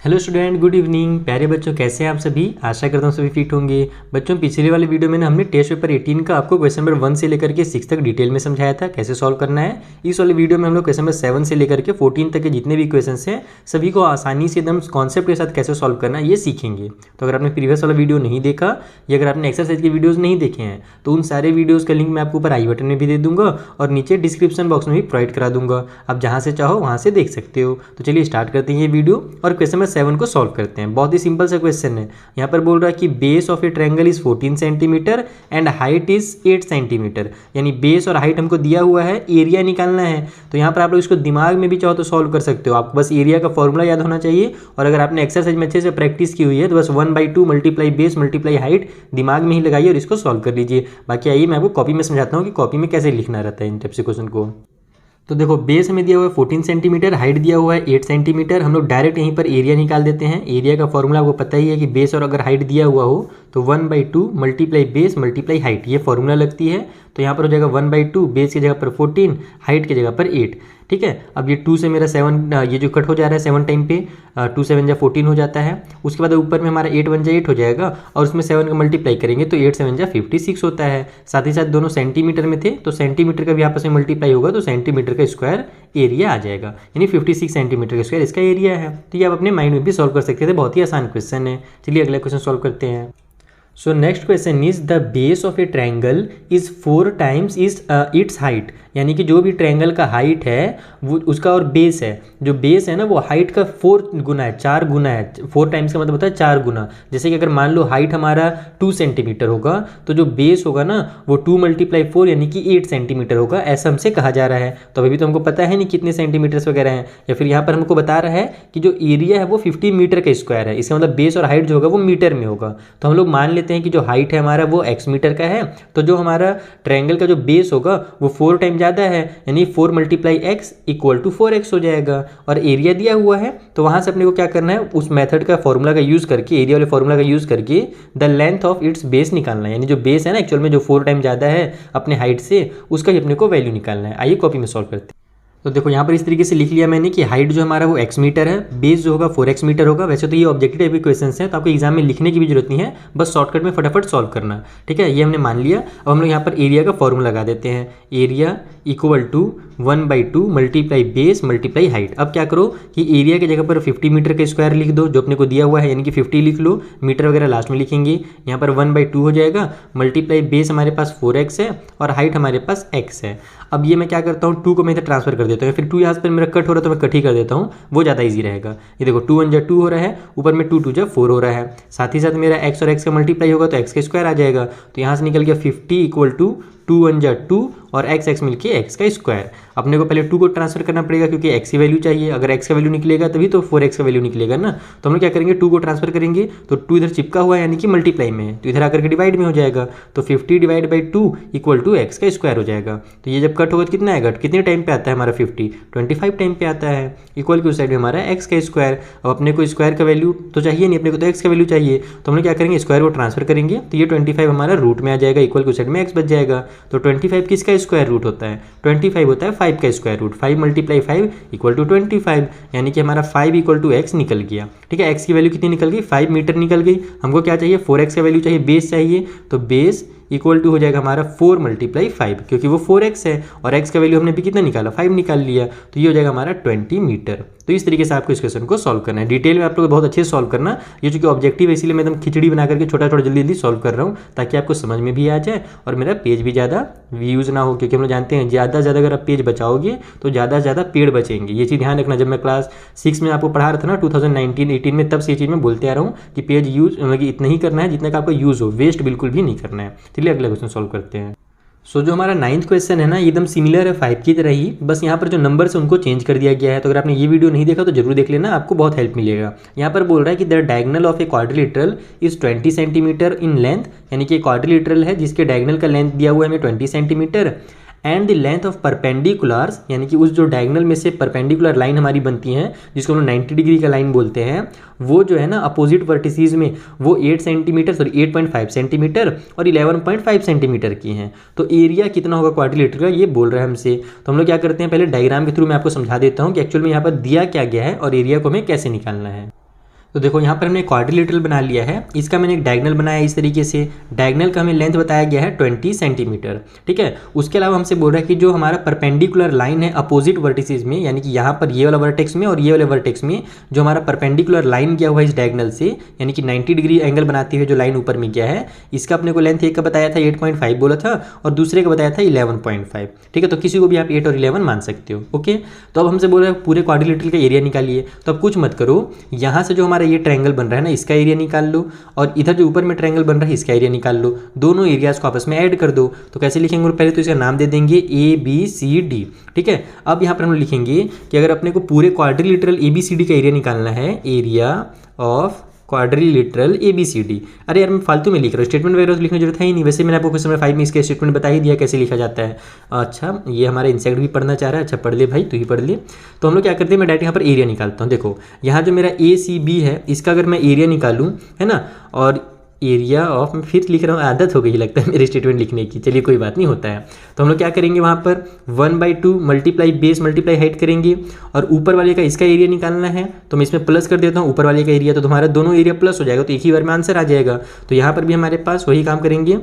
Hello student, good evening. प्यारे बच्चों, कैसे हैं आप सभी। आशा करता हूँ सभी फिट होंगे। बच्चों, पिछले वाले वीडियो में हमने टेस्ट पेपर 18 का आपको क्वेश्चन नंबर 1 से लेकर के 6 तक डिटेल में समझाया था कैसे सॉल्व करना है। इस वाले वीडियो में हम लोग क्वेश्चन नंबर 7 से लेकर के 14 तक के जितने भी क्वेश्चन हैं सभी को आसानी से एकदम कॉन्सेप्ट के साथ कैसे सॉल्व करना है ये सीखेंगे। तो अगर आपने प्रीवियस वाला वीडियो नहीं देखा या अगर आपने एक्सरसाइज के वीडियोज़ नहीं देखे हैं तो उन सारे वीडियोज़ का लिंक मैं आपको ऊपर आई बटन में भी दे दूंगा और नीचे डिस्क्रिप्शन बॉक्स में भी प्रोवाइड करा दूंगा। आप जहाँ से चाहो वहाँ से देख सकते हो। तो चलिए स्टार्ट करते हैं ये वीडियो और क्वेश्चन नंबर 7 को सॉल्व करते हैं। बहुत ही सिंपल सा क्वेश्चन है। यहाँ पर बोल रहा है कि base of A triangle is 14 centimetre and height is 8 centimetre. यानी बेस और हाइट हमको दिया हुआ है, एरिया निकालना है। तो यहाँ पर आप लोग इसको दिमाग में भी चाहो तो सॉल्व कर सकते हो। आपको बस एरिया का फॉर्मूला याद होना चाहिए और अगर आपने एक्सरसाइज में अच्छे से प्रैक्टिस की हुई है तो बस 1/2 मल्टीप्लाई बेस मल्टीप्लाई हाइट दिमाग में ही लगाइए और इसको सॉल्व कर लीजिए। बाकी आइए मैं आपको कॉपी में समझाता हूँ कि कॉपी में कैसे लिखना रहता है इन टाइप से क्वेश्चन को। तो देखो, बेस हमें दिया हुआ है 14 सेंटीमीटर, हाइट दिया हुआ है 8 सेंटीमीटर। हम लोग डायरेक्ट यहीं पर एरिया निकाल देते हैं। एरिया का फॉर्मूला आपको पता ही है कि बेस और अगर हाइट दिया हुआ हो तो 1/2 मल्टीप्लाई बेस मल्टीप्लाई हाइट, ये फॉर्मूला लगती है। तो यहाँ पर हो जाएगा 1/2, बेस की जगह पर 14, हाइट की जगह पर 8। ठीक है, अब ये 2 से मेरा 7 ये जो कट हो जा रहा है 7 टाइम पे 2 7 जा 14 हो जाता है। उसके बाद ऊपर में हमारा 8 1 जा 8 हो जाएगा और उसमें 7 का मल्टीप्लाई करेंगे तो 8 7 जा 56 होता है। साथ ही साथ दोनों सेंटीमीटर में थे तो सेंटीमीटर का भी आपस में मल्टीप्लाई होगा तो सेंटीमीटर का स्क्वायर एरिया आ जाएगा, यानी 56 सेंटीमीटर का स्क्वायर इसका एरिया है। तो ये आप अपने माइंड में भी सॉल्व कर सकते थे, बहुत ही आसान क्वेश्चन है। चलिए अगला क्वेश्चन सॉल्व करते हैं। So next question is the base of A triangle is 4 times it's height. यानी कि जो भी ट्रायंगल का हाइट है वो उसका और बेस है, जो बेस है ना वो हाइट का 4 गुना है, 4 गुना है। 4 टाइम्स का मतलब होता है 4 गुना। जैसे कि अगर मान लो हाइट हमारा 2 सेंटीमीटर होगा तो जो बेस होगा ना वो 2 × 4 यानी कि 8 सेंटीमीटर होगा, ऐसा हमसे कहा जा रहा है। तो अभी तो हमको पता है नहीं कितने सेंटीमीटर्स वगैरह हैं, या फिर यहाँ पर हमको बता रहा है कि जो एरिया है वो 50 मीटर का स्क्वायर है। इसका मतलब बेस और हाइट जो होगा वो मीटर में होगा। तो हम लोग मान लेते हैं कि जो हाइट है हमारा वो x मीटर का है, तो जो हमारा ट्रायंगल का जो बेस होगा वो 4 टाइम ज़्यादा है, यानी 4 × x = 4x हो जाएगा। और एरिया दिया हुआ है तो वहाँ से अपने को क्या करना है, उस मेथड का फॉर्मूला का यूज़ करके, एरिया वाले फॉर्मूला का यूज़ करके the length of its base निकालना है। यानी जो बेस है ना एक्चुअल में जो 4 टाइम ज़्यादा है अपने हाइट से, उसका ही अपने को वैल्यू निकालना है। आइए कॉपी में सॉल्व करते हैं। तो देखो यहाँ पर इस तरीके से लिख लिया मैंने कि हाइट जो हमारा वो x मीटर है, बेस जो होगा 4x मीटर होगा। वैसे तो ये ऑब्जेक्टिव टाइप के क्वेश्चन हैं तो आपको एग्जाम में लिखने की भी जरूरत नहीं है, बस शॉर्टकट में फटाफट सॉल्व करना। ठीक है, ये हमने मान लिया। अब हम लोग यहाँ पर एरिया का फॉर्मूला लगा देते हैं। Area = 1/2 multiply base multiply height. अब क्या करो कि एरिया की जगह पर 50 मीटर का स्क्वायर लिख दो जो अपने को दिया हुआ है, यानी कि 50 लिख लो, मीटर वगैरह लास्ट में लिखेंगे। यहाँ पर 1/2 हो जाएगा, मल्टीप्लाई बेस हमारे पास 4x है और हाइट हमारे पास x है। अब ये मैं क्या करता हूँ, 2 को मैं इधर ट्रांसफर कर देता हूँ, फिर 2 यहाँ पर मेरा कट हो रहा है तो मैं कट ही कर देता हूँ, वो ज़्यादा ईजी रहेगा। ये देखो 2 1 जा 2 हो रहा है, ऊपर में 2 2 जा 4 हो रहा है। साथ ही साथ मेरा x और x का मल्टीप्लाई होगा तो x का स्क्वायर आ जाएगा। तो यहाँ से निकल गया 50 = 2 1 जा 2 और x मिलके x का स्क्वायर। अपने को पहले 2 को ट्रांसफर करना पड़ेगा क्योंकि x की वैल्यू चाहिए। अगर x का वैल्यू निकलेगा तभी तो 4x का वैल्यू निकलेगा ना। तो हम लोग क्या करेंगे, 2 को ट्रांसफर करेंगे तो 2 इधर चिपका हुआ है यानी कि मल्टीप्लाई में है, तो इधर आकर के डिवाइड में हो जाएगा। तो 50 / 2 = x का स्क्वायर हो जाएगा। तो ये जब कट होगा तो कितना आएगा, कितने टाइम पे आता है हमारा 50 25 टाइम पे आता है। इक्वल की उस साइड में हमारा x का स्क्वायर। अब अपने को स्क्वायर का वैल्यू तो चाहिए नहीं, अपने को तो x का वैल्यू चाहिए। तो हम लोग क्या करेंगे, स्क्वायर को ट्रांसफर करेंगे तो ये 25 हमारा रूट में आ जाएगा, इक्वल की उस साइड में x बच जाएगा। तो 25 किसका स्क्वायर रूट होता है, 25 होता है 5 का स्क्वायर रूट। 5 × 5 = 25, यानी कि हमारा 5 = x निकल गया। ठीक है, x की वैल्यू कितनी निकल गई, 5 मीटर निकल गई। हमको क्या चाहिए, 4x का वैल्यू चाहिए, बेस चाहिए। तो बेस इक्वल टू हो जाएगा हमारा 4 × 5 क्योंकि वो 4x है और x का वैल्यू हमने भी कितना निकाला, 5 निकाल लिया। तो ये हो जाएगा हमारा 20 मीटर। तो इस तरीके से आपको इस क्वेश्चन को सॉल्व करना है। डिटेल में आप लोग बहुत अच्छे से सॉल्व करना। ये चूंकि ऑब्जेक्टिव है इसीलिए मैं एकदम खिचड़ी बना करके छोटा छोटा जल्दी जल्दी सॉल्व कर रहा हूँ ताकि आपको समझ में भी आ जाए और मेरा पेज भी ज़्यादा व्यूज़ ना हो, क्योंकि हम लोग जानते हैं ज़्यादा से ज़्यादा अगर आप पेज बचाओगे तो ज़्यादा से ज़्यादा पेड़ बचेंगे। ये चीज़ ध्यान रखना। जब मैं क्लास 6 में आपको पढ़ा रहा था ना 2019-18 में, तब से ये चीज़ मैं बोलते आ रहा हूँ कि पेज यूज मतलब इतना ही करना है जितना का आपको यूज़ हो, वेस्ट बिल्कुल भी नहीं करना है। चलिए अगला क्वेश्चन सॉल्व करते हैं। सो जो हमारा 9th क्वेश्चन है ना एकदम सिमिलर है 5 की तरह ही, बस यहाँ पर जो नंबर्स है उनको चेंज कर दिया गया है। तो अगर आपने ये वीडियो नहीं देखा तो जरूर देख लेना, आपको बहुत हेल्प मिलेगा। यहाँ पर बोल रहा है कि the diagonal of a quadrilateral is 20 centimetre in length, यानी कि क्वाड्रिलेटरल है जिसके डायगोनल का लेंथ दिया हुआ है हमें 20 centimetre. And the length of perpendiculars, यानी कि उस जो डायगोनल में से परपेंडिकुलर लाइन हमारी बनती है जिसको हम लोग 90 डिग्री का लाइन बोलते हैं, वो जो है ना अपोजिट वर्टिसीज में वो 8.5 सेंटीमीटर और 11.5 सेंटीमीटर की हैं। तो एरिया कितना होगा क्वाड्रिलेटरल का ये बोल रहा है हमसे। तो हम लोग क्या करते हैं, पहले डायग्राम के थ्रू मैं आपको समझा देता हूँ कि एक्चुअल में यहाँ पर दिया क्या गया है और एरिया को हमें कैसे निकालना है। तो देखो यहाँ पर हमने क्वाड्रिलेटरल बना लिया है, इसका मैंने एक डायगनल बनाया है इस तरीके से। डायगनल का हमें लेंथ बताया गया है 20 सेंटीमीटर, ठीक है। उसके अलावा हमसे बोल रहा है कि जो हमारा परपेंडिकुलर लाइन है अपोजिट वर्टिसेस में, यानी कि यहाँ पर ये वाला वर्टेक्स में और ये वाले वर्टेक्स में जो हमारा परपेंडिकुलर लाइन गया हुआ है इस डायगनल से, यानी कि 90 डिग्री एंगल बनाते हुए जो लाइन ऊपर में गया है, इसका अपने को लेंथ एक का बताया था 8.5 बोला था और दूसरे का बताया था 11.5, ठीक है। तो किसी को भी आप 8 और 11 मान सकते हो, ओके। तो अब हमसे बोल रहा है पूरे क्वाड्रिलेटरल का एरिया निकालिए। तो अब कुछ मत करो, यहाँ से जो हमारा ये ट्रायंगल बन रहा है ना, इसका एरिया निकाल लो, और इधर जो ऊपर में ट्रायंगल बन रहा है इसका एरिया निकाल लो, दोनों एरियाज को आपस में ऐड कर दो। तो कैसे लिखेंगे, पहले तो इसका नाम दे देंगे ABCD, ठीक है। अब यहाँ पर हम लिखेंगे कि अगर अपने को पूरे क्वाड्रिलेटरल ABCD का एरिया निकालना है, एरिया ऑफ क्वाड्रिलेटरल ABCD। अरे यार मैं फालतू में लिख रहा हूँ, स्टेटमेंट वगैरह तो लिखने की जरूरत है ही नहीं। वैसे मैंने आपको क्वेश्चन नंबर 5 में इसका स्टेटमेंट बता ही दिया कैसे लिखा जाता है। अच्छा, ये हमारा इंसेक्ट भी पढ़ना चाह रहा है, अच्छा पढ़ ले भाई, तू ही पढ़ ले। तो हम लोग क्या करते हैं, मैं डायरेक्ट यहाँ पर एरिया निकालता हूँ। देखो यहाँ जो मेरा ACB है, इसका अगर मैं एरिया निकालूँ, है ना, और एरिया ऑफ, मैं फिर लिख रहा हूँ, आदत हो गई लगता है मेरे स्टेटमेंट लिखने की, चलिए कोई बात नहीं, होता है। तो हम लोग क्या करेंगे, वहाँ पर 1/2 मल्टीप्लाई बेस मल्टीप्लाई हाइट करेंगे, और ऊपर वाले का इसका एरिया निकालना है तो मैं इसमें प्लस कर देता हूँ ऊपर वाले का एरिया, तो तुम्हारा दोनों एरिया प्लस हो जाएगा, तो एक ही बार में आंसर आ जाएगा। तो यहाँ पर भी हमारे पास वही काम करेंगे,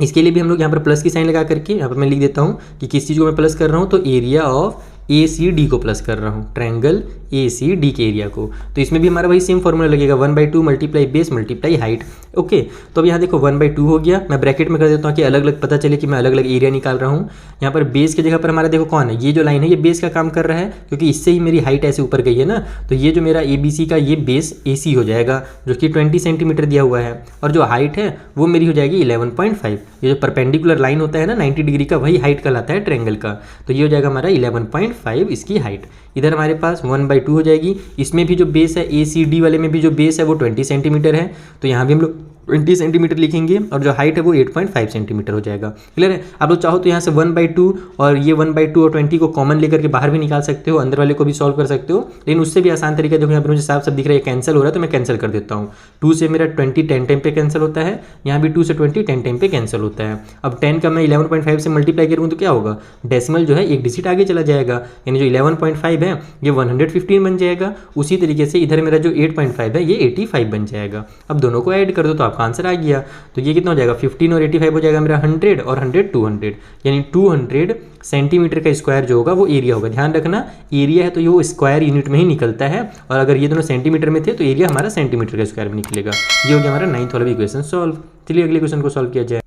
इसके लिए भी हम लोग यहाँ पर प्लस की साइन लगा करके यहाँ पर मैं लिख देता हूँ कि किस चीज़ को मैं प्लस कर रहा हूँ, तो एरिया ऑफ ACD को प्लस कर रहा हूँ, ट्रायंगल ACD के एरिया को। तो इसमें भी हमारा वही सेम फॉर्मूला लगेगा, 1/2 multiply base multiply height, okay. तो अब यहाँ देखो 1/2 हो गया, मैं ब्रैकेट में कर देता हूँ कि अलग अलग पता चले कि मैं अलग अलग एरिया निकाल रहा हूँ। यहाँ पर बेस की जगह पर हमारा देखो कौन है, ये जो लाइन है ये बेस का काम कर रहा है, क्योंकि इससे ही मेरी हाइट ऐसे ऊपर गई है ना। तो ये जो मेरा ABC का ये बेस AC हो जाएगा, जो कि 20 सेंटीमीटर दिया हुआ है, और जो हाइट है वो मेरी हो जाएगी 11.5। ये जो परपेंडिकुलर लाइन होता है ना 90 डिग्री का, वही हाइट कहलाता है ट्रायंगल का। तो ये हो जाएगा हमारा 11.5 इसकी हाइट। इधर हमारे पास 1/2 हो जाएगी, इसमें भी जो बेस है ACD वाले में भी जो बेस है वो 20 सेंटीमीटर है, तो यहाँ भी हम लोग 20 सेंटीमीटर लिखेंगे, और जो हाइट है वो 8.5 सेंटीमीटर हो जाएगा। क्लियर है। आप लोग चाहो तो यहाँ से 1/2 और ये 1/2 और 20 को कॉमन लेकर के बाहर भी निकाल सकते हो, अंदर वाले को भी सॉल्व कर सकते हो, लेकिन उससे भी आसान तरीका देखो यहाँ पर मुझे साफ सब दिख रहा है, कैंसिल हो रहा है, तो मैं कैंसिल कर देता हूँ। 2 से मेरा 20 10 टाइम पे कैंसिल होता है, यहाँ भी 2 से 20 10 टाइम पे कैंसिल होता है। अब 10 का मैं 11.5 से मल्टीप्लाई करूँ तो क्या होगा, डेसिमल जो है एक डिजिट आगे चला जाएगा, यानी जो 11.5 है ये 115 बन जाएगा। उसी तरीके से इधर मेरा जो 8.5 है ये 85 बन जाएगा। अब दोनों को ऐड कर दो तो आपका आंसर आ गया। तो ये कितना हो जाएगा, 15 और 85 हो जाएगा मेरा 100, और 100 200, यानी 200 सेंटीमीटर का स्क्वायर जो होगा वो एरिया होगा। ध्यान रखना, एरिया है तो ये वो स्क्वायर यूनिट में ही निकलता है, और अगर ये दोनों सेंटीमीटर में थे तो एरिया हमारा सेंटीमीटर का स्क्वायर में निकलेगा। ये हो गया हमारा 9th वाला भी क्वेश्चन सॉल्व। चलिए अगले क्वेश्चन को सॉल्व किया जाए।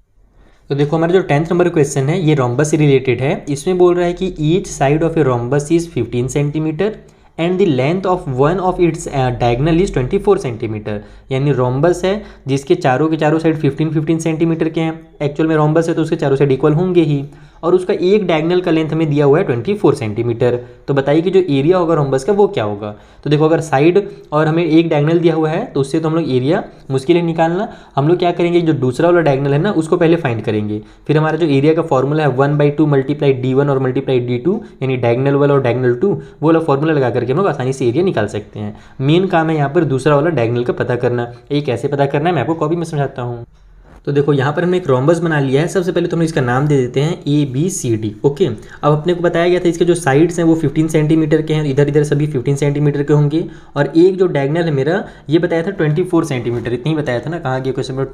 तो देखो हमारा जो 10th नंबर क्वेश्चन है ये रोम्बस से रिलेटेड है। इसमें बोल रहा है कि each side of a rhombus is 15 centimetre and the length of one of it's diagonal is 24 centimetre. यानी रोम्बस है जिसके चारों के चारों साइड 15 सेंटीमीटर के हैं। एक्चुअल में रोम्बस है तो उसके चारों साइड इक्वल होंगे ही, और उसका एक डायगनल का लेंथ हमें दिया हुआ है 24 सेंटीमीटर। तो बताइए कि जो एरिया होगा रोम्बस का वो क्या होगा। तो देखो अगर साइड और हमें एक डायगनल दिया हुआ है तो उससे तो हम लोग एरिया मुश्किल है निकालना। हम लोग क्या करेंगे, जो दूसरा वाला डायगनल है ना उसको पहले फाइंड करेंगे, फिर हमारा जो एरिया का फॉर्मूला है 1/2 मल्टीप्लाई D1 और मल्टीप्लाई D2, यानी डायगनल वाला और डायगनल 2, वो वाला फॉर्मूला लगा करके हम लोग आसानी से एरिया निकाल सकते हैं। मेन काम है यहाँ पर दूसरा वाला डायगनल का पता करना। ये कैसे पता करना है मैं आपको कॉपी में समझाता हूँ। तो देखो यहाँ पर हमने एक रोम्बस बना लिया है। सबसे पहले तो हम इसका नाम दे देते हैं ABCD, ओके। अब अपने को बताया गया था इसके जो साइड्स हैं वो 15 सेंटीमीटर के हैं, इधर इधर सभी 15 सेंटीमीटर के होंगे, और एक जो डायगनल है मेरा ये बताया था 24 सेंटीमीटर, इतनी ही बताया था ना, कहाँ गया question number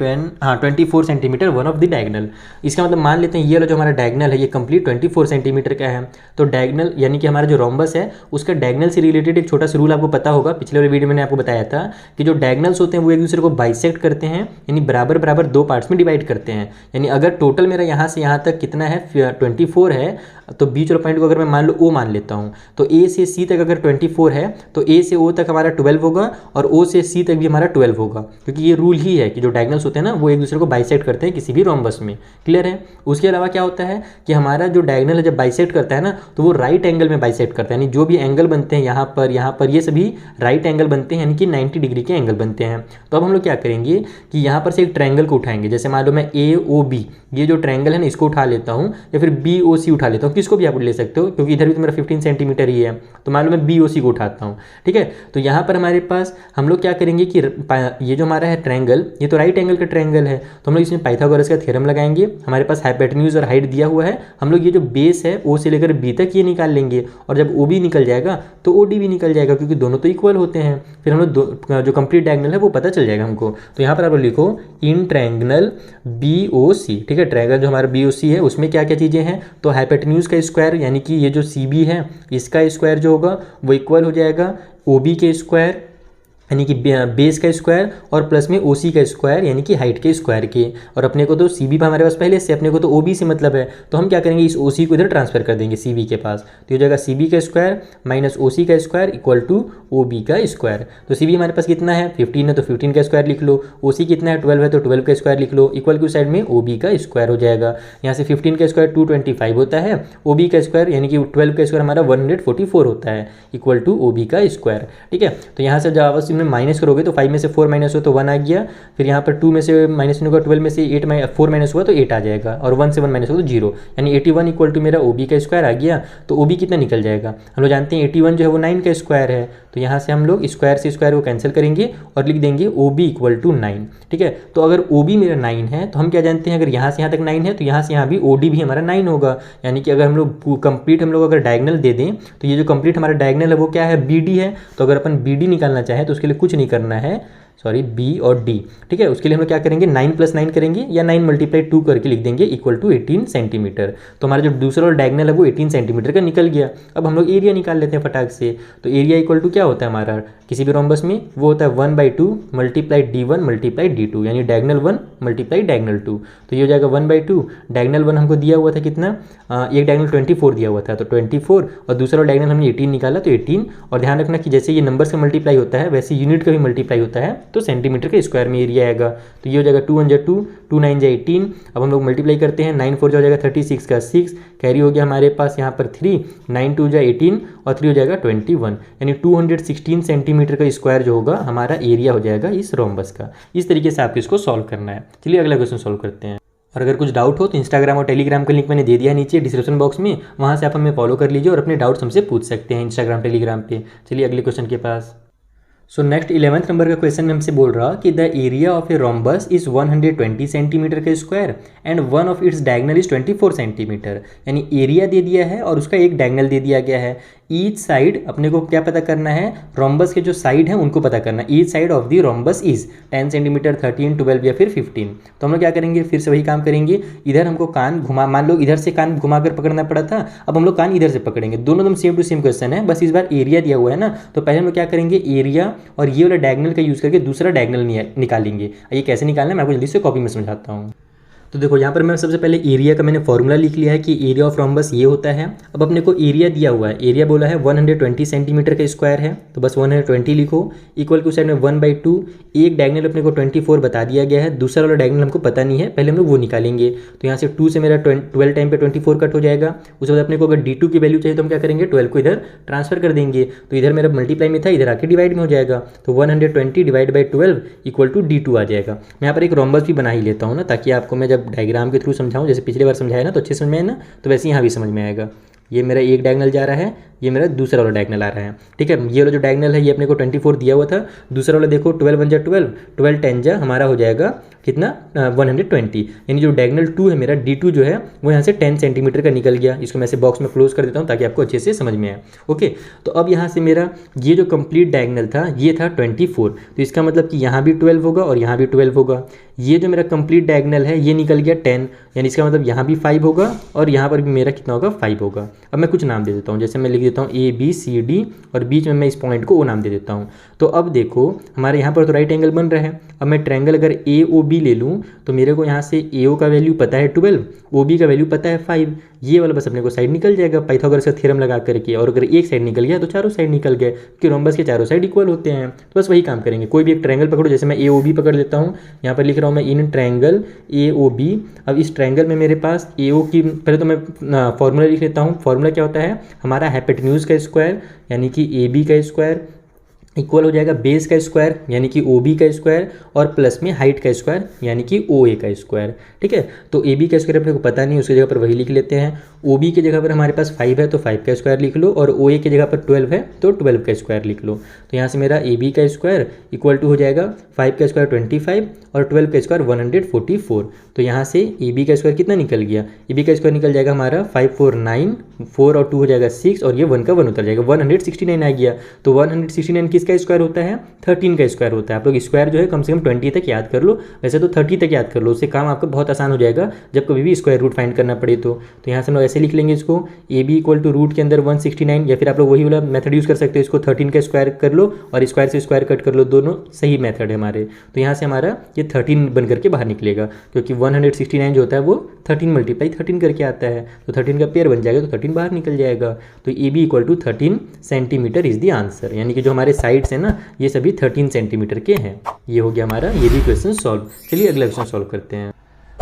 24 centimetre one of the diagonal. इसका मतलब मान लेते हैं ये वाला जो हमारा डायगनल है ये कंप्लीट 24 सेंटीमीटर का है। तो डायगनल यानी कि हमारा जो रोम्बस है उसका डायगनल से रिलेटेड एक छोटा सा रूल आपको पता होगा, पिछले वाले वीडियो में मैंने आपको बताया था कि जो डायगनल्स होते हैं वो एक दूसरे को बाइसेक्ट करते हैं, यानी बराबर बराबर दो पार्ट्स में डिवाइड करते हैं। यानी अगर टोटल मेरा यहाँ से यहाँ तक कितना है 24 है, तो बीच वाला पॉइंट को अगर मैं मान लो O मान लेता हूँ, तो A से C तक अगर 24 है तो A से O तक हमारा 12 होगा, और O से C तक भी हमारा 12 होगा, क्योंकि ये रूल ही है कि जो डायगनल्स होते हैं ना वो एक दूसरे को बाइसेक्ट करते हैं किसी भी रोम्बस में। क्लियर है। उसके अलावा क्या होता है कि हमारा जो डायगनल है जब बाइसेक्ट करता है ना तो वो राइट एंगल में बाइसेक्ट करता है, यानी जो भी एंगल बनते हैं यहाँ पर ये सभी राइट एंगल बनते हैं, यानी कि 90 डिग्री के एंगल बनते हैं। तो अब हम लोग क्या करेंगे कि यहाँ पर से एक ट्रायंगल को उठाएंगे, जैसे मान लो मैं AOB ये जो ट्रायंगल है ना इसको उठा लेता हूँ, या फिर BOC उठा लेता हूँ, किसको भी आप ले सकते हो, क्योंकि इधर भी तो मेरा 15 सेंटीमीटर ही है। तो मान लो मैं बी ओ सी को उठाता हूँ, ठीक है। तो यहाँ पर हमारे पास हम लोग क्या करेंगे कि ये जो हमारा है ट्रायंगल, ये तो राइट एंगल का ट्रायंगल है, तो हम लोग इसमें पाइथागोरस का थ्योरम लगाएंगे। हमारे पास हाइपोटेन्यूज और हाइट दिया हुआ है, हम लोग ये जो बेस है ओ से लेकर बी तक ये निकाल लेंगे, और जब ओ बी निकल जाएगा तो ओ डी भी निकल जाएगा, क्योंकि दोनों तो इक्वल होते हैं। फिर हम लोग जो कंप्लीट डायगोनल है वो पता चल जाएगा हमको। तो यहाँ पर आप लिखो इन ट्रायंगल बी ओ सी, ठीक है। ट्रायंगल जो हमारा बी ओ सी है उसमें क्या क्या चीज़ें हैं, तो हाइपोटेन्यूज का स्क्वायर यानी कि ये जो सी बी है इसका स्क्वायर जो होगा वो इक्वल हो जाएगा ओ बी के स्क्वायर यानी कि बेस का स्क्वायर, और प्लस में ओ सी का स्क्वायर यानी कि हाइट के स्क्वायर के। और अपने को तो सी बी हमारे पास पहले से, अपने को तो ओ बी से मतलब है, तो हम क्या करेंगे इस ओ सी को इधर ट्रांसफर कर देंगे सी बी के पास। तो ये हो जाएगा सी बी का स्क्वायर माइनस ओ सी का square equal to O B का स्क्वायर। तो सी बी हमारे पास कितना है 15 है, तो 15 का स्क्वायर लिख लो। ओ सी कितना है 12 है, तो 12 का स्क्वायर लिख लो। इक्वल की साइड में ओ बी का स्क्वायर हो जाएगा। यहाँ से 15 का स्क्वायर 225 होता है, ओ बी का स्क्वायर यानी कि 12 का स्क्वायर हमारा 144 होता है, इक्वल टू ओ बी का स्क्वायर, ठीक है। तो यहाँ से जब आप में माइनस करोगे तो 5 में से 4 माइनस हो तो 1 आ गया। फिर यहाँ पर 2 में से माइनस होगा, 12 में से 4 माइनस हुआ तो 8 आ जाएगा, और 1 से 1 माइनस हो तो 0, यानी 81 इक्वल टू मेरा ओ बी का स्क्वायर आ गया। तो ओ बी कितना निकल जाएगा, हम लोग जानते हैं 81 जो है वो 9 का स्क्वायर है। तो यहाँ से हम लोग स्क्वायर से स्क्वायर को कैंसिल करेंगे और लिख देंगे ओ बी इक्वल टू 9, ठीक है। तो अगर ओ बी मेरा 9 है तो हम क्या जानते हैं, अगर यहाँ से यहाँ तक 9 है तो यहाँ से यहाँ भी ओ डी भी हमारा 9 होगा। यानी कि अगर हम लोग कंप्लीट हम लोग अगर डायगोनल दे दें तो ये जो कंप्लीट हमारा डायगोनल है वो क्या है बी डी है। तो अगर अपन बी डी निकालना चाहें तो उसके लिए कुछ नहीं करना है, सॉरी बी और डी, ठीक है। उसके लिए हम लोग क्या करेंगे 9 + 9 करेंगे, या 9 × 2 करके लिख देंगे इक्वल टू 18 सेंटीमीटर। तो हमारा जो दूसरा वाला डायगोनल है वो 18 सेंटीमीटर का निकल गया। अब हम लोग एरिया निकाल लेते हैं फटाक से। तो एरिया इक्वल टू क्या होता है हमारा किसी भी रोम्बस में, वो होता है 1/2 × D1 × D2, यानी डायगोनल 1 × डायगोनल 2। तो ये हो जाएगा 1/2, डायगोनल 1 हमको दिया हुआ था कितना, एक डायगोनल 24 दिया हुआ था, तो 24, और दूसरा डायगोनल हमने 18 निकाला तो 18। और ध्यान रखना कि जैसे ये नंबर से मल्टीप्लाई होता है वैसे यूनिट का भी मल्टीप्लाई होता है, तो सेंटीमीटर के स्क्वायर में एरिया आएगा। तो ये हो जाएगा 2 × 1 = 2, 2 × 9 = 18। अब हम लोग मल्टीप्लाई करते हैं, 9 × 4 हो जाएगा 36 का 6, कैरी हो गया हमारे पास यहाँ पर 3, 9 × 2 = 18 और 3 हो जाएगा 21, यानी 216 सेंटीमीटर का स्क्वायर जो होगा हमारा एरिया हो जाएगा इस रोम्बस का। इस तरीके से आपको इसको सॉल्व करना है। चलिए अगला क्वेश्चन सॉल्व करते हैं। और अगर कुछ डाउट हो तो इंस्टाग्राम और टेलीग्राम का लिंक मैंने दे दिया नीचे डिस्क्रिप्शन बॉक्स में, वहाँ से आप हमें फॉलो कर लीजिए और अपने डाउट्स हमसे पूछ सकते हैं इंस्टाग्राम टेलीग्राम पे। चलिए अगले क्वेश्चन के पास। सो नेक्स्ट 11th नंबर का क्वेश्चन में हमसे बोल रहा कि the area of a rhombus is 120 centimetre का square and one of its diagonal is 24 centimetre. यानी एरिया दे दिया है और उसका एक डायगोनल दे दिया गया है। ईच साइड अपने को क्या पता करना है, रोम्बस के जो साइड है उनको पता करना है। Each side of the rhombus is 10 centimetre, 13, 12 या फिर 15। तो हम लोग क्या करेंगे, फिर से वही काम करेंगे। इधर हमको कान घुमा, मान लो इधर से कान घुमा कर पकड़ना पड़ा था, अब हम लोग कान इधर से पकड़ेंगे। दोनों एकदम सेम टू सेम क्वेश्चन है, बस इस बार एरिया दिया हुआ है ना। तो पहले हम लोग क्या करेंगे, एरिया और ये वाला डायगोनल का यूज़ करके दूसरा डायगोनल निकालेंगे। ये कैसे निकालना है मैं आपको जल्दी से कॉपी में समझाता हूँ। तो देखो यहाँ पर मैं सबसे पहले एरिया का मैंने फॉर्मूला लिख लिया है कि एरिया ऑफ रोम्बस ये होता है। अब अपने को एरिया दिया हुआ है, एरिया बोला है 120 सेंटीमीटर का स्क्वायर है, तो बस 120 लिखो। इक्वल टू साइड में 1/2, एक डायगोनल अपने को 24 बता दिया गया है, दूसरा वाला डायगोनल हमको पता नहीं है, पहले हम लोग वो निकालेंगे। तो यहाँ से 2 से मेरा 12 टाइम पे 24 कट हो जाएगा। उसके बाद अपने को अगर D2 की वैल्यू चाहिए तो हम क्या करेंगे, 12 को इधर ट्रांसफर कर देंगे। तो इधर मेरा मल्टीप्लाई में था, इधर आके डिवाइड में हो जाएगा। तो 120 / 12 इक्वल टू D2 आ जाएगा। मैं यहाँ पर एक रोम्बस भी बना ही लेता हूँ ना, ताकि आपको मैं जब डायग्राम के थ्रू समझाऊं, जैसे पिछली बार समझाया ना तो अच्छे समझ में है ना, तो वैसे यहाँ भी समझ में आएगा। ये मेरा एक डायगोनल जा रहा है, ये मेरा दूसरा वाला डायगोनल आ रहा है, ठीक है। ये वाला जो डायगोनल है ये अपने को 24 दिया हुआ था, दूसरा वाला देखो 12 × 1 = 12, 12 × 10 हमारा हो जाएगा कितना 120। यानी जो डायगोनल 2 है मेरा D2 जो है वो यहाँ से 10 सेंटीमीटर का निकल गया। इसको मैं ऐसे बॉक्स में क्लोज कर देता हूँ ताकि आपको अच्छे से समझ में आए। ओके, तो अब यहाँ से मेरा ये जो कंप्लीट डायगोनल था ये था 24, तो इसका मतलब कि यहाँ भी 12 होगा और यहाँ भी 12 होगा। ये जो मेरा कंप्लीट डायगोनल है ये निकल गया 10, यानी इसका मतलब यहाँ भी 5 होगा और यहाँ पर भी मेरा कितना होगा 5 होगा। अब मैं कुछ नाम दे देता हूँ, जैसे मैं लिख देता हूँ ABCD और बीच में मैं इस पॉइंट को O नाम दे देता हूँ। तो अब देखो हमारे यहाँ पर तो राइट एंगल बन रहा है। अब मैं ट्रायंगल अगर AOB ले लूँ तो मेरे को यहाँ से AO का वैल्यू पता है 12, OB का वैल्यू पता है 5, ये वाला बस अपने को साइड निकल जाएगा पाइथागोरस का थ्योरम लगा करके। और अगर एक साइड निकल गया तो चारों साइड निकल गए, क्योंकि रोम्बस के चारों साइड इक्वल होते हैं। तो बस वही काम करेंगे, कोई भी एक ट्रायंगल पकड़ो, जैसे मैं AOB पकड़ लेता हूँ, यहाँ पर लिख रहा हूँ मैं इन ट्रायंगल AOB। अब इस ट्रायंगल में मेरे पास AO की पहले तो मैं फॉर्मूला लिख लेता हूँ। फॉर्मूला क्या होता है हमारा, हाइपोटेन्यूज का स्क्वायर यानी कि AB का स्क्वायर इक्वल हो जाएगा बेस का स्क्वायर यानी कि ओ बी का स्क्वायर और प्लस में हाइट का स्क्वायर यानी कि ओ ए का स्क्वायर। ठीक है, तो ए बी का स्क्वायर अपने को पता नहीं, उसकी जगह पर वही लिख लेते हैं। ओ बी की जगह पर हमारे पास 5 है तो 5 का स्क्वायर लिख लो, और ओ ए की जगह पर 12 है तो 12 का स्क्वायर लिख लो। तो यहाँ से मेरा ए बी का स्क्वायर इक्वल टू हो जाएगा 5 का स्क्वायर 25 और 12 का स्क्वायर 144। तो यहाँ से ए बी का स्क्वायर कितना निकल गया, ए बी का स्क्वायर निकल जाएगा हमारा 5 4 9, 4 और 2 हो जाएगा 6 और ये 1 का 1 उतर जाएगा, 169 आ गया। तो 169 किसका स्क्वायर होता है, 13 का स्क्वायर होता है। आप लोग स्क्वायर जो है कम से कम 20 तक याद कर लो, वैसे तो 30 तक याद कर लो, उससे काम आपका बहुत आसान हो जाएगा जब कभी भी स्क्वायर रूट फाइंड करना पड़े। तो यहाँ से हम लोग ऐसे लिख लेंगे इसको, A B equal to root के अंदर 169, या फिर आप लोग वही वाला मेथड यूज़ कर सकते हो, इसको 13 का स्क्वायर कर लो और स्क्वायर से स्क्वायर कट कर लो, दोनों सही मेथड है हमारे। तो यहाँ से हमारा ये 13 बन करके बाहर निकलेगा, क्योंकि 169 जो होता है वो 13 मल्टीप्लाई 13 करके आता है, तो 13 का पेयर बन जाएगा तो 13 बाहर निकल जाएगा। तो A B equal to 13 centimetre is the answer, यानी कि जो हमारे साइड्स हैं ना ये सभी 13 सेंटीमीटर के हैं। ये हो गया हमारा ये भी क्वेश्चन सॉल्व। चलिए अगला क्वेश्चन सॉल्व करते हैं।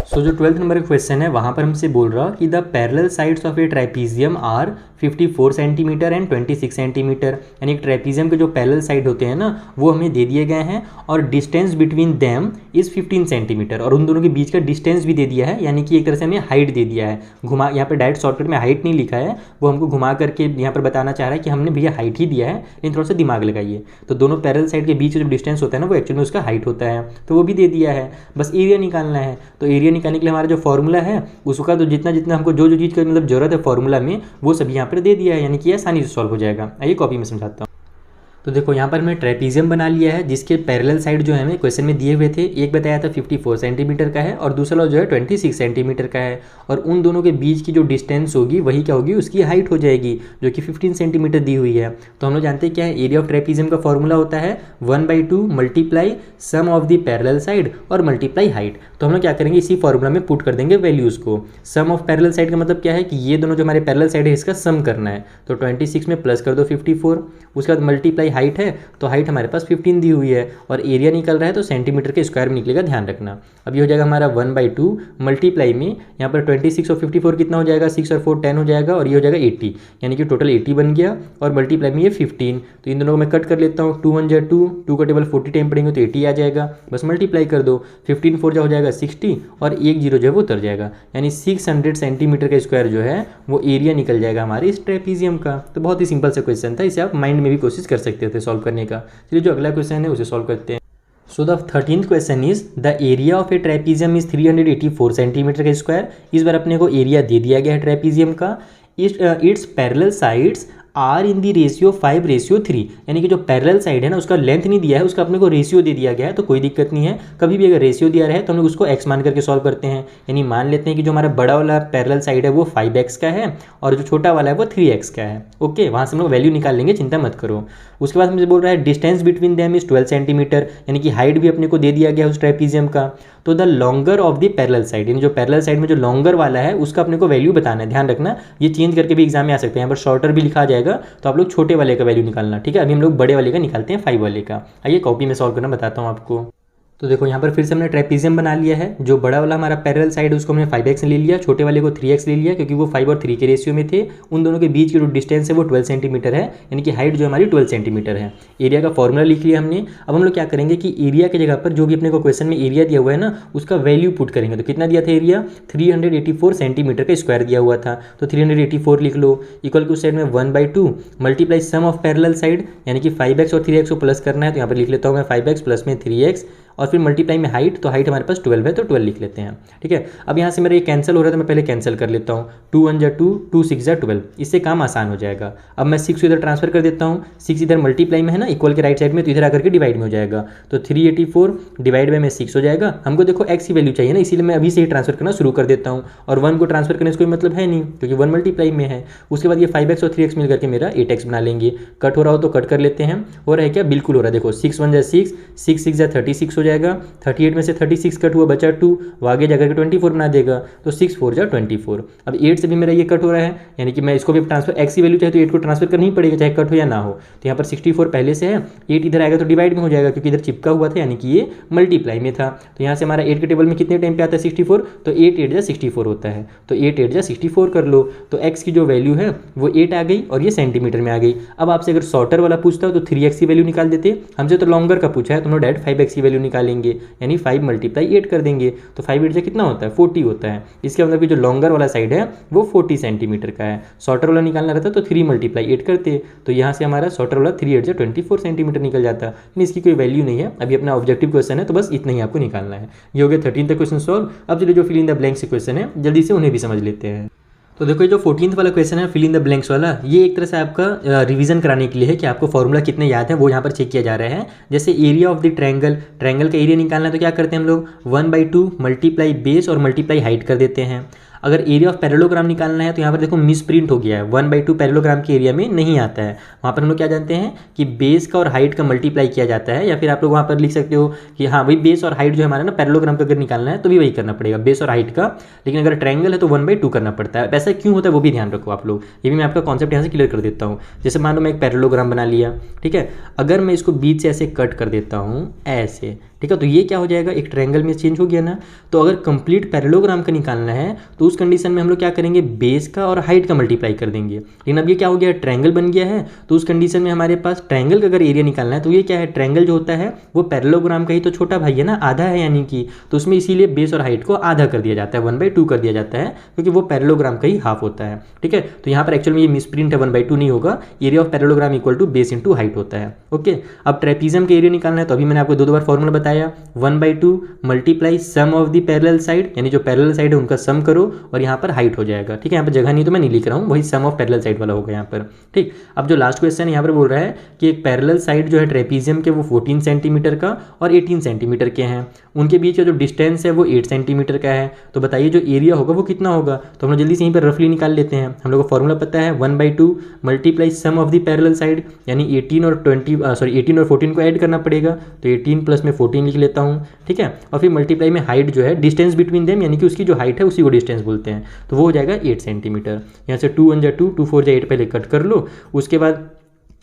सो जो 12th नंबर का क्वेश्चन है वहाँ पर हमसे बोल रहा कि the parallel sides of a trapezium are 54 centimetre and 26 centimetre, यानी ट्राइपीजियम के जो पैरेलल साइड होते हैं ना वो हमें दे दिए गए हैं, और distance between them is 15 centimetre, और उन दोनों के बीच का डिस्टेंस भी दे दिया है, यानी कि एक तरह से हमें हाइट दे दिया है। घुमा यहाँ पर डायरेक्ट शॉर्टकट में हाइट नहीं लिखा है, वो हमको घुमा करके यहाँ पर बताना चाह रहा है कि हमने भैया हाइट ही दिया है, लेकिन थोड़ा सा दिमाग लगाइए। तो दोनों पैरेलल साइड के बीच जो डिस्टेंस होता है ना वो एक्चुअली में उसका हाइट होता है, तो वो भी दे दिया है, बस एरिया निकालना है। तो एरिया निकालने के लिए हमारा जो फॉर्मूला है उसका तो जितना जितना हमको जो चीज़ का मतलब जरूरत है फॉर्मूला में वो सब यहाँ पर दे दिया है, यानी कि आसानी से सॉल्व हो जाएगा। आइए कॉपी में समझाता हूँ। तो देखो यहाँ पर मैं ट्रेपीजियम बना लिया है जिसके पैरेलल साइड जो है हमें क्वेश्चन में दिए हुए थे, एक बताया था 54 सेंटीमीटर का है और दूसरा जो है 26 सेंटीमीटर का है, और उन दोनों के बीच की जो डिस्टेंस होगी वही क्या होगी, उसकी हाइट हो जाएगी जो कि 15 सेंटीमीटर दी हुई है। तो हम लोग जानते हैं क्या है, एरिया ऑफ ट्रेपीजियम का फॉर्मूला होता है 1/2 multiply sum of the parallel side और मल्टीप्लाई हाइट। तो हम लोग क्या करेंगे, इसी फॉर्मूला में पुट कर देंगे वैल्यूज़ को। सम ऑफ पैरेलल साइड का मतलब क्या है कि ये दोनों जो हमारे पैरेलल साइड है इसका सम करना है, तो 26 में प्लस कर दो 54, उसके बाद मल्टीप्लाई हाइट है तो हाइट हमारे पास 15 दी हुई है, और एरिया निकल रहा है तो सेंटीमीटर के स्क्वायर में निकलेगा, ध्यान रखना। अब ये हो जाएगा हमारा 1/2 मल्टीप्लाई में यहाँ पर 26 और 54 कितना हो जाएगा, 6 और 4 10 हो जाएगा, और ये हो जाएगा 80, यानी कि टोटल 80 बन गया, और मल्टीप्लाई में ये 15। तो इन दोनों को मैं कट कर लेता हूँ, 2 1 जा 2 का टेबल 40 टाइम पढ़ेंगे तो 80 आ जाएगा, बस मल्टीप्लाई कर दो, 15 4 हो जाएगा 60 और 1 0 जो है वो उतर जाएगा, यानी 600 सेंटीमीटर का स्क्वायर जो है वो एरिया निकल जाएगा हमारे इस ट्रेपीजियम का। तो बहुत ही सिंपल सा क्वेश्चन था, इसे आप माइंड में भी कोशिश कर सकते थे सॉल्व करने का। चलिए जो अगला क्वेश्चन है उसे सॉल्व करते हैं। So the 13th question is the area of A trapezium is 384 centimetre का स्क्वायर। इस बार अपने को एरिया दे दिया गया है ट्रेपीजियम का, its parallel sides are in the ratio 5:3, यानी कि जो पैरेलल साइड है ना उसका लेंथ नहीं दिया है, उसका अपने को रेशियो दे दिया गया है, तो कोई दिक्कत नहीं है। कभी भी अगर रेशियो दिया रहे तो हम लोग उसको x मान करके सॉल्व करते हैं, यानी मान लेते हैं कि जो हमारा बड़ा वाला पैरेलल साइड है वो 5x का है और जो छोटा वाला है वो 3x का है। ओके, वहाँ से हम लोग वैल्यू निकाल लेंगे, चिंता मत करो। उसके बाद हमसे बोल रहा है distance between them is 12 centimetre, यानी कि हाइट भी अपने को दे दिया गया उस ट्रेपीजियम का। तो the longer of the parallel side, यानी जो पैरेलल साइड में जो लॉन्गर वाला है उसका अपने को वैल्यू बताना है, ध्यान रखना, ये चेंज करके भी एग्जाम में आ सकते हैं, यहाँ पर शॉर्टर भी लिखा जाएगा, तो आप लोग छोटे वाले का वैल्यू निकालना, ठीक है। अभी हम लोग बड़े वाले का निकालते हैं 5 वाले का। आइए कॉपी में सॉल्व करना बताता हूँ आपको। तो देखो यहाँ पर फिर से हमने ट्रेपीजियम बना लिया है, जो बड़ा वाला हमारा पैरेलल साइड है उसको हमने 5x ले लिया, छोटे वाले को 3x ले लिया, क्योंकि वो 5 और 3 के रेशियो में थे। उन दोनों के बीच की जो डिस्टेंस है वो 12 सेंटीमीटर है, यानी कि हाइट जो हमारी 12 सेंटीमीटर है। एरिया का फॉर्मूला लिख लिया हमने। अब हम लोग क्या करेंगे कि एरिया की जगह पर जो भी अपने को क्वेश्चन में एरिया दिया हुआ है ना उसका वैल्यू पुट करेंगे। तो कितना दिया था एरिया, 384 सेंटीमीटर का स्क्वायर दिया हुआ था, तो 384 लिख लो, इक्वल टू साइड में 1/2 multiply sum of parallel side, यानी कि 5x और 3x को प्लस करना है, तो यहाँ पर लिख लेता हूँ मैं 5x प्लस में 3x, और फिर मल्टीप्लाई में हाइट, तो हाइट हमारे पास 12 है तो 12 लिख लेते हैं, ठीक है। अब यहाँ से मेरा ये कैंसिल हो रहा है तो मैं पहले कैंसिल कर लेता हूँ, 2 1 जा 2, 2 6 जा 12, इससे काम आसान हो जाएगा। अब मैं 6 इधर ट्रांसफर कर देता हूँ, 6 इधर मल्टीप्लाई में है ना इक्वल के राइट साइड में, तो इधर आकर के डिवाइड में हो जाएगा, तो 384 डिवाइड बाई में 6 हो जाएगा। हमको देखो x की वैल्यू चाहिए ना, इसीलिए मैं अभी से ही ट्रांसफर करना शुरू कर देता हूँ, और 1 को ट्रांसफर करने से कोई मतलब है नहीं क्योंकि 1 मल्टीप्लाई में है। उसके बाद ये 5x और 3x मिल करके मेरा 8x बना लेंगे। कट हो रहा हो तो कट कर लेते हैं, हो रहा है क्या, बिल्कुल हो रहा है। देखो 6 1 जा 6, 6 6 जा 36 हो हो जाएगा, 38 में से 36 कट हुआ, बचा 2, वो आगे जाकर के 24 बना देगा, तो 6 4 जा 24। अब 8 से भी मेरा ये कट हो रहा है, यानी कि मैं इसको भी ट्रांसफर, एक्स की वैल्यू चाहे तो 8 को ट्रांसफर करनी ही पड़ेगा, चाहे कट हो या ना हो। तो यहाँ पर 64 पहले से है, 8 इधर आएगा तो डिवाइड में हो जाएगा, क्योंकि इधर चिपका हुआ था, यानी कि ये मल्टीप्लाई में था। तो यहाँ से हमारा 8 के टेबल में कितने टाइम पे आता है 64, तो 8 8 जा 64 होता है, तो 8 8 जा 64 कर लो। तो एक्स की जो वैल्यू है वो 8 आ गई और ये सेंटीमीटर में आ गई। अब आपसे अगर शॉर्टर वाला पूछता हो तो 3x की वैल्यू निकाल देते, हमसे तो लॉन्गर का पूछा है तो हम लोग डायरेक्ट 5x की वैल्यू निकालेंगे, यानी 5 × 8 कर देंगे, तो 5 8 जा कितना होता है 40 होता है। इसके मतलब कि जो लॉन्गर वाला साइड है वो 40 सेंटीमीटर का है, शॉर्टर वाला निकालना रहता तो 3 × 8 करते, तो यहाँ से हमारा शॉर्टर वाला 3 8 जा 24 सेंटीमीटर निकल जाता, लेकिन इसकी कोई वैल्यू नहीं है। अभी अपना ऑब्जेक्टिव क्वेश्चन है तो बस इतना ही आपको निकालना है। ये हो गया 13 तक क्वेश्चन सॉल्व। अब चलिए जो fill in the blanks question है जल्दी से उन्हें भी समझ लेते हैं। तो देखो ये जो 14th वाला क्वेश्चन है फिल इन द ब्लैंक्स वाला, ये एक तरह से आपका रिवीजन कराने के लिए है कि आपको फॉर्मूला कितने याद है वो यहाँ पर चेक किया जा रहा है। जैसे एरिया ऑफ द ट्रायंगल का एरिया निकालना है तो क्या करते हैं हम लोग 1/2 मल्टीप्लाई बेस और मल्टीप्लाई हाइट कर देते हैं। अगर एरिया ऑफ पैरेललोग्राम निकालना है तो यहाँ पर देखो मिस प्रिंट हो गया है, 1/2 पैरेललोग्राम के एरिया में नहीं आता है। वहाँ पर हम लोग क्या जानते हैं कि बेस का और हाइट का मल्टीप्लाई किया जाता है, या फिर आप लोग वहाँ पर लिख सकते हो कि हाँ वही बेस और हाइट जो हमारा ना पैरेललोग्राम का अगर निकालना है तो भी वही करना पड़ेगा, बेस और हाइट का। लेकिन अगर ट्रायंगल है तो 1/2 करना पड़ता है। ऐसा क्यों होता है वो भी ध्यान रखो आप लोग, ये भी मैं आपका कॉन्सेप्ट यहाँ से क्लियर कर देता हूँ। जैसे मान लो मैं एक पैरेललोग्राम बना लिया, ठीक है, अगर मैं इसको बीच से ऐसे कट कर देता हूँ ऐसे, ठीक है, तो ये क्या हो जाएगा एक ट्रायंगल में चेंज हो गया ना। तो अगर कंप्लीट पैरेललोग्राम का निकालना है तो उस कंडीशन में हम लोग क्या करेंगे बेस का और हाइट का मल्टीप्लाई कर देंगे। लेकिन अब ये क्या हो गया ट्रायंगल बन गया है, तो उस कंडीशन में हमारे पास ट्रायंगल का अगर एरिया निकालना है तो ये क्या है ट्रायंगल जो होता है वो पैरेललोग्राम का ही तो छोटा भाई है ना, आधा है यानी कि, तो उसमें इसीलिए बेस और हाइट को आधा कर दिया जाता है, 1/2 कर दिया जाता है, क्योंकि वो पैरेललोग्राम का ही हाफ होता है। ठीक है, तो यहाँ पर एक्चुअल में ये मिसप्रिंट है, 1/2 नहीं होगा, area of parallelogram equal to base into height होता है। ओके, अब ट्रेपीजियम का एरिया निकालना है तो अभी मैंने आपको दो बार फॉर्मूला बताया, 1/2 multiply sum of the parallel side, यानी जो पैरेलल साइड है उनका सम करो और यहाँ पर हाइट हो जाएगा। ठीक है, यहाँ पर जगह नहीं तो मैं नहीं लिख रहा हूँ, वही सम ऑफ पैरेलल साइड वाला होगा यहाँ पर। ठीक, अब जो लास्ट क्वेश्चन यहाँ पर बोल रहा है कि एक पैरेलल साइड जो है ट्रेपीजियम के वो 14 सेंटीमीटर का और 18 सेंटीमीटर के हैं, उनके बीच का जो डिस्टेंस है वो 8 सेंटीमीटर का है। तो बताइए जो एरिया होगा वो कितना होगा। तो हम लोग जल्दी से यहीं पर रफली निकाल लेते हैं। हम लोग को फॉर्मूला पता है 1/2 multiply sum of the parallel side, यानी 18 और 14 को ऐड करना पड़ेगा, तो 18 प्लस में 14 लिख लेता हूँ। ठीक है, और फिर मल्टीप्लाई में हाइट जो है डिस्टेंस बिटवीन देम, यानी कि उसकी जो हाइट है उसी को डिस्टेंस बोलते हैं, तो वो हो जाएगा 8 सेंटीमीटर। यहाँ से 2 1 जा 2, 2 4 जा 8 पहले कट कर लो, उसके बाद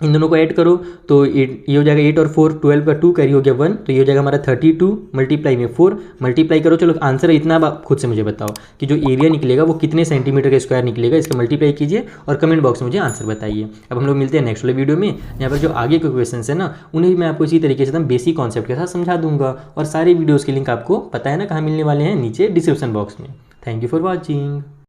इन दोनों को ऐड करो तो ये हो जाएगा 8 और 4 12 का 2 कैरी हो गया 1, तो ये हो जाएगा हमारा 32 मल्टीप्लाई में 4 मल्टीप्लाई करो। चलो आंसर इतना आप खुद से मुझे बताओ कि जो एरिया निकलेगा वो कितने सेंटीमीटर का स्क्वायर निकलेगा, इसका मल्टीप्लाई कीजिए और कमेंट बॉक्स में मुझे आंसर बताइए। अब हम लोग मिलते हैं नेक्स्ट वाले वीडियो में, यहाँ पर जो आगे के क्वेश्चन है ना उन्हें भी मैं आपको इसी तरीके से एकदम बेसिक कॉन्सेप्ट के साथ समझा दूंगा, और सारे वीडियोज़ के लिंक आपको पता है ना कहाँ मिलने वाले हैं, नीचे डिस्क्रिप्शन बॉक्स में। Thank you for watching.